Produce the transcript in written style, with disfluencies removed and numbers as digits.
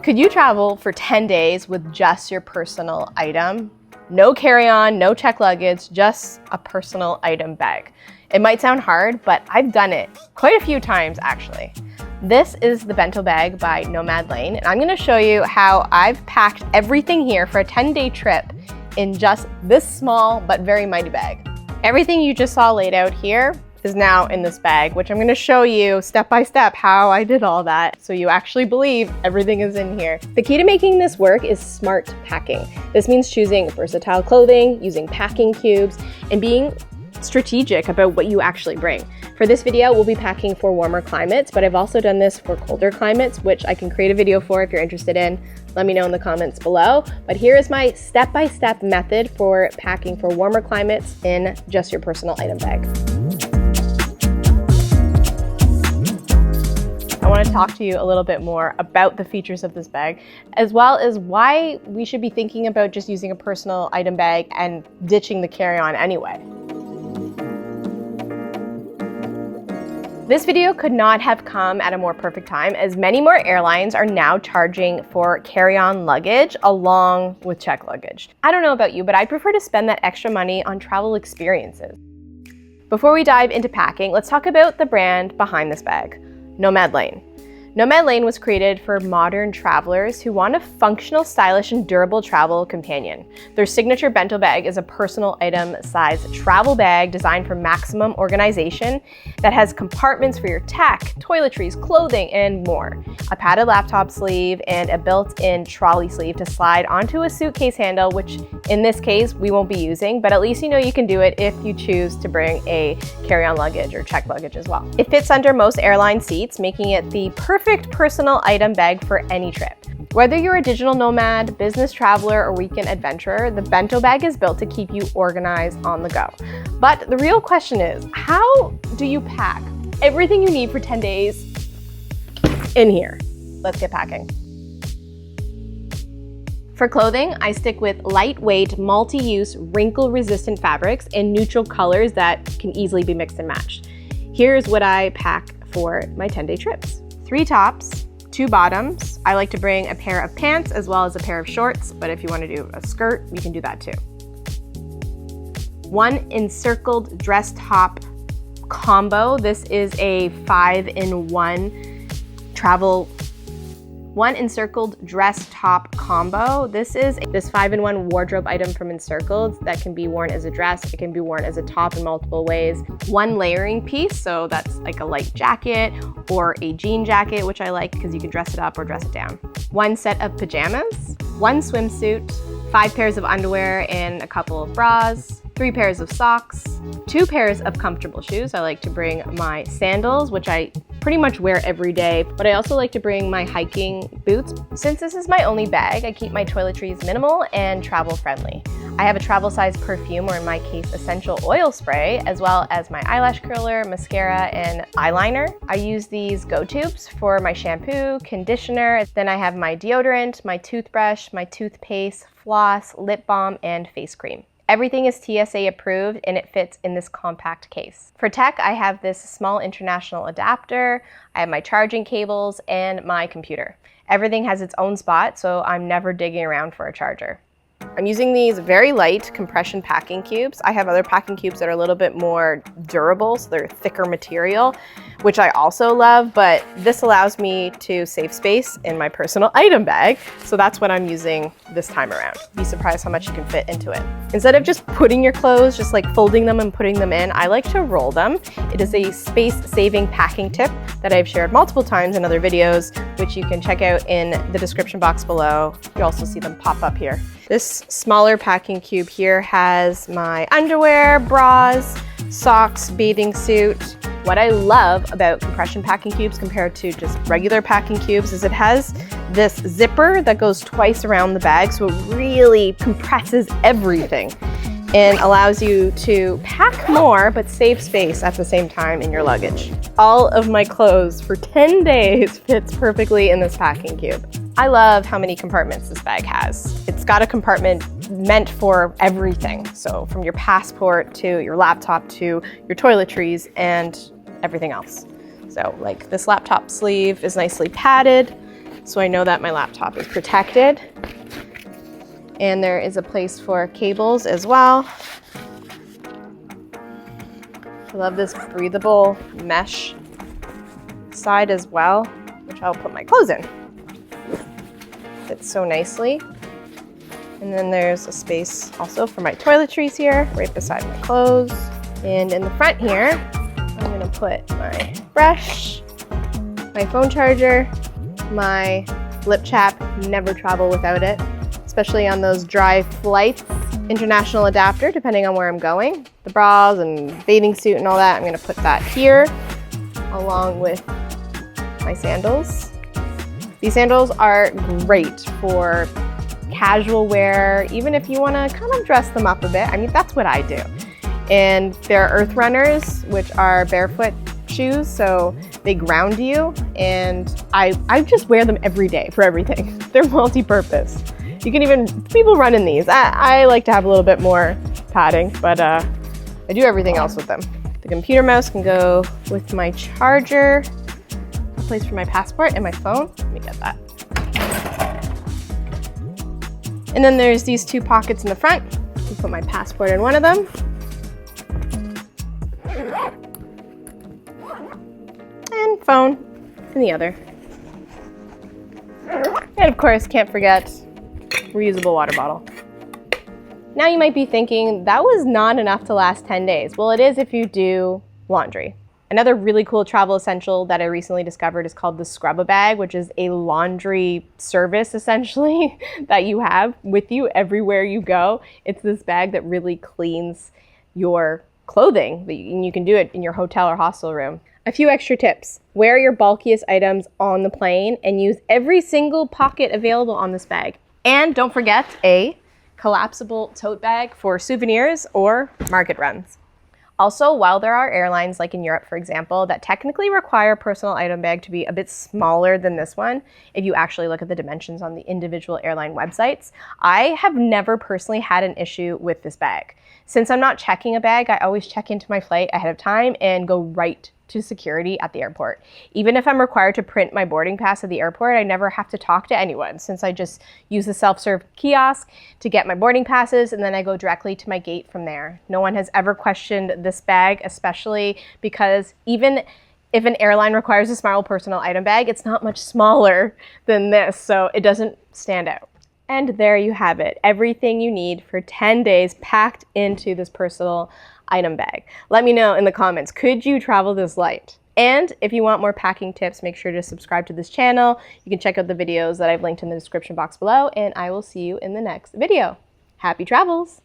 Could you travel for 10 days with just your personal item? No carry-on, no check luggage, just a personal item bag. It might sound hard, but I've done it quite a few times actually. This is the Bento Bag by Nomad Lane, and I'm gonna show you how I've packed everything here for a 10-day trip in just this small but very mighty bag. Everything you just saw laid out here is now in this bag, which I'm gonna show you step by step how I did all that so you actually believe everything is in here. The key to making this work is smart packing. This means choosing versatile clothing, using packing cubes, and being strategic about what you actually bring. For this video, we'll be packing for warmer climates, but I've also done this for colder climates, which I can create a video for if you're interested in. Let me know in the comments below. But here is my step-by-step method for packing for warmer climates in just your personal item bag. I want to talk to you a little bit more about the features of this bag, as well as why we should be thinking about just using a personal item bag and ditching the carry-on anyway. This video could not have come at a more perfect time, as many more airlines are now charging for carry-on luggage along with check luggage. I don't know about you, but I prefer to spend that extra money on travel experiences. Before we dive into packing, let's talk about the brand behind this bag, Nomad Lane. Nomad Lane was created for modern travelers who want a functional, stylish, and durable travel companion. Their signature bento bag is a personal item size travel bag designed for maximum organization that has compartments for your tech, toiletries, clothing, and more. A padded laptop sleeve and a built-in trolley sleeve to slide onto a suitcase handle, which in this case we won't be using, but at least you know you can do it if you choose to bring a carry-on luggage or check luggage as well. It fits under most airline seats, making it the perfect personal item bag for any trip. Whether you're a digital nomad, business traveler, or weekend adventurer, the bento bag is built to keep you organized on the go. But the real question is, how do you pack everything you need for 10 days in here? Let's get packing. For clothing, I stick with lightweight, multi-use, wrinkle-resistant fabrics in neutral colors that can easily be mixed and matched. Here's what I pack for my 10-day trips. 3 tops, 2 bottoms. I like to bring a pair of pants as well as a pair of shorts, but if you want to do a skirt, you can do that too. 1 encircled dress top combo. This is a 5-in-1 travel. 1 encircled dress top combo. This is this 5-in-1 wardrobe item from Encircled that can be worn as a dress. It can be worn as a top in multiple ways. 1 layering piece, so that's like a light jacket or a jean jacket, which I like because you can dress it up or dress it down. 1 set of pajamas, 1 swimsuit, 5 pairs of underwear and a couple of bras, 3 pairs of socks, 2 pairs of comfortable shoes. I like to bring my sandals, which I pretty much wear every day, but I also like to bring my hiking boots. Since this is my only bag, I keep my toiletries minimal and travel friendly. I have a travel size perfume, or in my case, essential oil spray, as well as my eyelash curler, mascara, and eyeliner. I use these Go tubes for my shampoo, conditioner. Then I have my deodorant, my toothbrush, my toothpaste, floss, lip balm, and face cream. Everything is TSA approved and it fits in this compact case. For tech, I have this small international adapter, I have my charging cables, and my computer. Everything has its own spot, so I'm never digging around for a charger. I'm using these very light compression packing cubes. I have other packing cubes that are a little bit more durable, so they're thicker material, which I also love, but this allows me to save space in my personal item bag, so that's what I'm using this time around. Be surprised how much you can fit into it. Instead of just putting your clothes, just like folding them and putting them in, I like to roll them. It is a space-saving packing tip that I've shared multiple times in other videos, which you can check out in the description box below. You also see them pop up here. This smaller packing cube here has my underwear, bras, socks, bathing suit. What I love about compression packing cubes compared to just regular packing cubes is it has this zipper that goes twice around the bag, so it really compresses everything and allows you to pack more but save space at the same time in your luggage. All of my clothes for 10 days fits perfectly in this packing cube. I love how many compartments this bag has. It's got a compartment meant for everything. So from your passport to your laptop to your toiletries and everything else. So like this laptop sleeve is nicely padded. so I know that my laptop is protected. And there is a place for cables as well. I love this breathable mesh side as well, which I'll put my clothes in. Fits so nicely. And then there's a space also for my toiletries here, right beside my clothes. And in the front here, I'm gonna put my brush, my phone charger, my lip chap, never travel without it, especially on those dry flights. International adapter, depending on where I'm going. The bras and bathing suit and all that, I'm gonna put that here, along with my sandals. These sandals are great for casual wear, even if you wanna kind of dress them up a bit. I mean, that's what I do. And they're earth runners, which are barefoot shoes, so they ground you, and I just wear them every day for everything. They're multi-purpose. You can even, people run in these. I like to have a little bit more padding, but I do everything else with them. The computer mouse can go with my charger, a place for my passport and my phone. Let me get that. And then there's these two pockets in the front. I'll put my passport in one of them. And phone in the other. And of course, can't forget reusable water bottle. Now you might be thinking, that was not enough to last 10 days. Well, it is if you do laundry. Another really cool travel essential that I recently discovered is called the Scrub-A-Bag, which is a laundry service, essentially, that you have with you everywhere you go. It's this bag that really cleans your clothing, and you can do it in your hotel or hostel room. A few extra tips. Wear your bulkiest items on the plane and use every single pocket available on this bag. And don't forget a collapsible tote bag for souvenirs or market runs. Also, while there are airlines, like in Europe, for example, that technically require a personal item bag to be a bit smaller than this one, if you actually look at the dimensions on the individual airline websites, I have never personally had an issue with this bag. Since I'm not checking a bag, I always check into my flight ahead of time and go right to security at the airport. Even if I'm required to print my boarding pass at the airport, I never have to talk to anyone, since I just use the self-serve kiosk to get my boarding passes, and then I go directly to my gate from there. No one has ever questioned this bag, especially because even if an airline requires a small personal item bag, it's not much smaller than this, so it doesn't stand out. And there you have it, everything you need for 10 days packed into this personal item bag. Let me know in the comments, could you travel this light? And if you want more packing tips, make sure to subscribe to this channel. You can check out the videos that I've linked in the description box below, and I will see you in the next video. Happy travels!